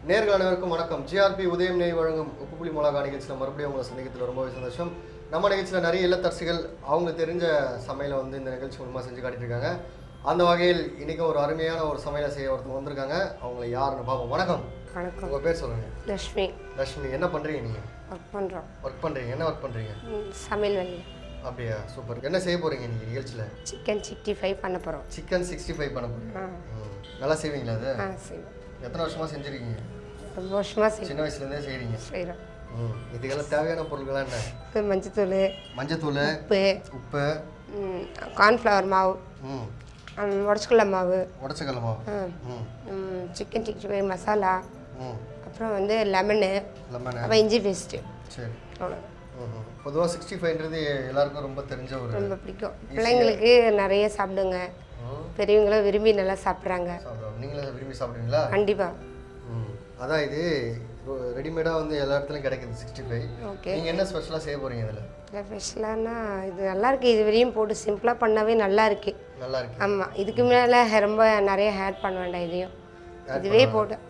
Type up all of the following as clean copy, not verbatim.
நேர்கள் அனைவருக்கும் வணக்கம். ஜிஆர்பி உதயம் நெய் வழங்கும் உப்பு புளி மிளகா நிகழ்ச்சியில் மறுபடியும் உங்களை சந்திக்கிறதுல ரொம்பவே சந்தோஷம். நம்ம நிகழ்ச்சியில் நிறைய இல்லத்தரசிகள் அவங்க தெரிஞ்ச சமையலை வந்து இந்த நிகழ்ச்சி மூலமாக செஞ்சு காட்டிட்டு இருக்காங்க. அந்த வகையில் இன்றைக்கும் ஒரு அருமையான ஒரு சமையலை செய்ய ஒருத்தவங்க வந்திருக்காங்க. அவங்கள யாருன்னு பார்ப்போம். வணக்கம். வணக்கம். உங்கள் பேர் சொல்லுங்கள். லக்ஷ்மி. லக்ஷ்மி, என்ன பண்ணுறீங்க நீங்கள்? ஒர்க் பண்ணுறீங்க. என்ன ஒர்க் பண்ணுறீங்க? சமையல் வேலை. அப்படியா, சூப்பர். என்ன செய்ய போகிறீங்க நீங்கள் நிகழ்ச்சியில்? சிக்கன் 65 பண்ண போகிறோம். சிக்கன் 65 பண்ண போகிறீங்க. நல்லா செய்வீங்களா அது? செய்வோம். எத்தனை வருஷமாக செஞ்சுருக்கீங்க? ரொம்ப வருஷமாக செய்வோம். சின்ன வயசுலேருந்தே செய்கிறீங்க? செய்கிறோம். இதுக்கெல்லாம் தேவையான பொருட்கள்லாம் என்ன? மஞ்சத்தூள், உப்பு, கார்ன்ஃப்ளவர் மாவு, உடச்சக்கடலை மாவு, சிக்கன் 65 மசாலா, அப்புறம் வந்து லெமனு, அப்புறம் இஞ்சி பேஸ்ட்டு. சரி, அவ்வளோ. பொதுவாக 65ன்றது எல்லாருக்கும் ரொம்ப தெரிஞ்ச ஒரு, ரொம்ப பிடிக்கும். பிள்ளைங்களுக்கு நிறைய சாப்பிடுங்க, பெரியவங்களும் விரும்பி நல்லா சாப்பிட்றாங்க. நீங்களும் விரும்பி சாப்பிடுவீங்களா? கண்டிப்பாக. அதான் இது ரெடிமேடாக வந்து எல்லா இடத்துலையும் கிடைக்குது 65. ஓகே. நீங்கள் என்ன ஸ்பெஷலாக செய்ய போகிறீங்க இதில்? இல்லை, ஸ்பெஷலானா இது நல்லா இருக்குது. இது வரையும் போட்டு சிம்பிளாக பண்ணாவே நல்லா இருக்கு. நல்லா இருக்கு. ஆமாம், இதுக்கு மேலே ரொம்ப நிறைய ஆட் பண்ண வேண்டாம். இதுவே போதும்.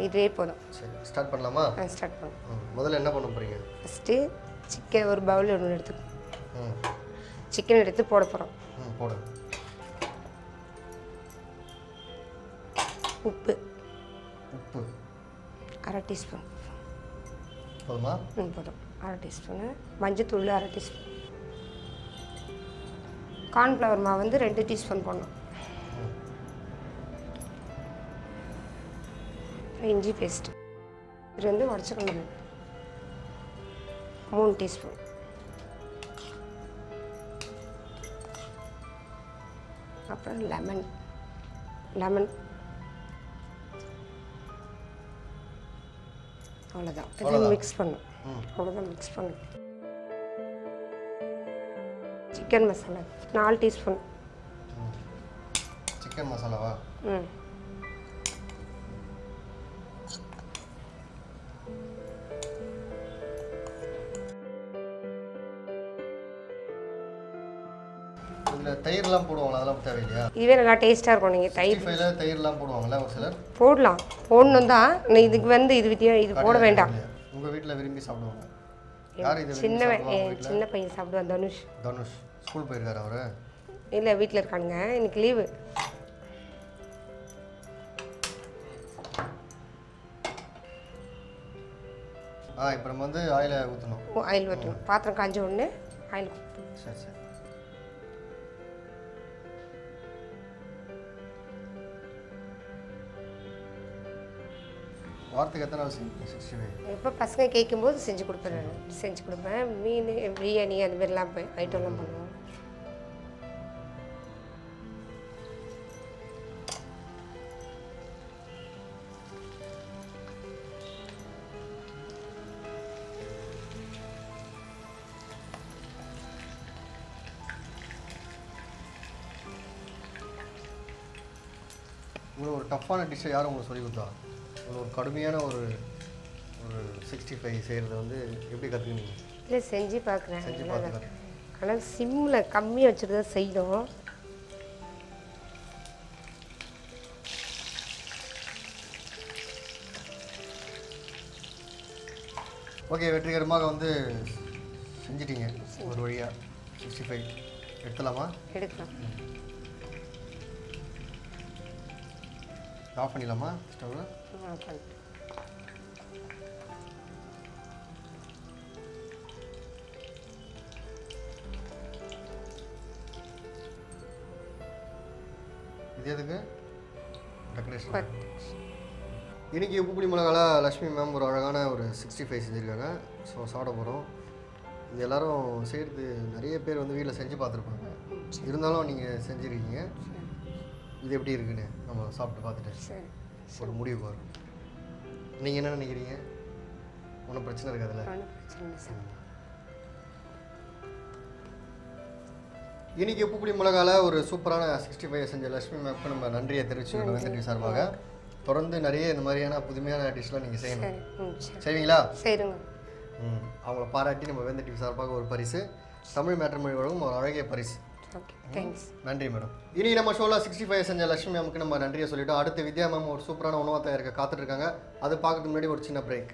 இதுவே போதும். சரி, ஸ்டார்ட் பண்ணலாமா? ஸ்டார்ட் பண்ணலாம். முதல்ல என்ன பண்ண போகிறீங்க? ஃபஸ்ட்டு சிக்கன் ஒரு பவுல் ஒன்று எடுத்துக்கணும். சிக்கன் எடுத்து போட போகிறோம். போடுங்க. உப்பு உப்பு 1/2 டீஸ்பூன் போதுமா? போதும். 1/2 டீஸ்பூனு. மஞ்சத்தூள் 1/2 டீஸ்பூன். கார்ன்ஃப்ளவர் மாவு வந்து 2 டீஸ்பூன் போடணும். இஞ்சி பேஸ்ட்டு இது வந்து உடச்சக்கணும் 3 டீஸ்பூன். அப்புறம் லெமன் அவ்வளோதான். இதை மிக்ஸ் பண்ணும். அவ்வளோதான், மிக்ஸ் பண்ணும். Chicken masala 4 teaspoon. சிக்கன் மசாலாவா? இதில் தயிர்லாம் போடுவாங்களா? அதெல்லாம் தேவையில்லையா? இதுவே நல்லா டேஸ்ட்டாக இருக்கும். நீங்கள் தயிர்லாம் போடுவாங்களா ஒரு சிலர்? போடலாம், போடணும் தான். இதுக்கு வந்து இது போட வேண்டாம். உங்கள் வீட்டில் விரும்பி சாப்பிடுவாங்க? யார் இது? சின்ன பையன் சாப்பிடுவான். தனுஷ் ஸ்கூல் போயிருக்காரு அவரு? இல்லை, வீட்டில் இருக்கானுங்க. இன்னைக்கு லீவு. இப்போ நம்ம வந்து ஆயில் ஊற்றணும். ஆயில் ஊற்றணும். பாத்திரம் காஞ்ச உடனே ஆயில். சரி சரி. வாரத்துக்கு எத்தனை நாள் செய்வீங்க 65? இப்போ பசங்க கேட்கும்போது செஞ்சு கொடுப்பேன். மீன், பிரியாணி அந்த மாதிரிலாம் ஐட்டம்லாம் பண்ணுவோம். உங்களுக்கு ஒரு டஃப்பான டிஷ்ஷை யாரும் உங்களுக்கு சொல்லி கொடுத்தா? ஒரு கடுமையான ஒரு 65 செய்கிறது வந்து எப்படி கற்றுக்கினீங்க? இல்லை, செஞ்சு பார்க்குறேன். ஆனால் சிம்மில் கம்மியாக வச்சுட்டு தான் செய்யணும். ஓகே, வெற்றிகரமாக வந்து செஞ்சிட்டீங்க ஒரு வழியாக. 65 எடுத்துலாமா? எடுக்கலாம். ஆஃப் பண்ணிடலாமா ஸ்டவ்வை? இது எதுக்கு? டெக்கரேஷன். இன்றைக்கி உப்பு புளி மிளகால லக்ஷ்மி மேம் ஒரு அழகான ஒரு 65 செஞ்சுருக்காங்க. ஸோ சாப்பிட போகிறோம். இது எல்லோரும் செய்கிறது நிறைய பேர் வந்து வீட்டில் செஞ்சு பார்த்துருப்பாங்க. இருந்தாலும் நீங்கள் செஞ்சுருக்கீங்க. இது எப்படி இருக்குன்னு நம்ம சாப்பிட்டு பார்த்துட்டு ஒரு முடிவு வரும். நீங்கள் என்ன நினைக்கிறீங்க? ஒன்றும் பிரச்சனை இருக்காதுல்ல? இன்றைக்கி உப்பு புளி மிளகால ஒரு சூப்பரான 65 செஞ்ச லக்ஷ்மி மேம்க்கு நம்ம நன்றியை தெரிவிச்சுக்கிறோம் வெந்தர் சார்பாக. தொடர்ந்து நிறைய இந்த மாதிரியான புதுமையான டிஷ்லாம் நீங்கள் செய்யணும். செய்வீங்களா? செய்யுங்க. அவங்கள பாராட்டி நம்ம வெந்தர் சார்பாக ஒரு பரிசு, தமிழ் மேட்ரிமோனி வழங்கும் ஒரு அழகிய பரிசு ஓகே தேங்க்ஸ். நன்றி மேடம். இனி நம்ம ஷோவில் 65 செஞ்ச லட்சுமி மேமுக்கு நம்ம நன்றியை சொல்லிட்டோம். அடுத்து வித்யா மேம் ஒரு சூப்பரான உணவாக தயாரிக்க காத்துட்ருக்காங்க. அது பார்க்கறதுக்கு முன்னாடி ஒரு சின்ன பிரேக்.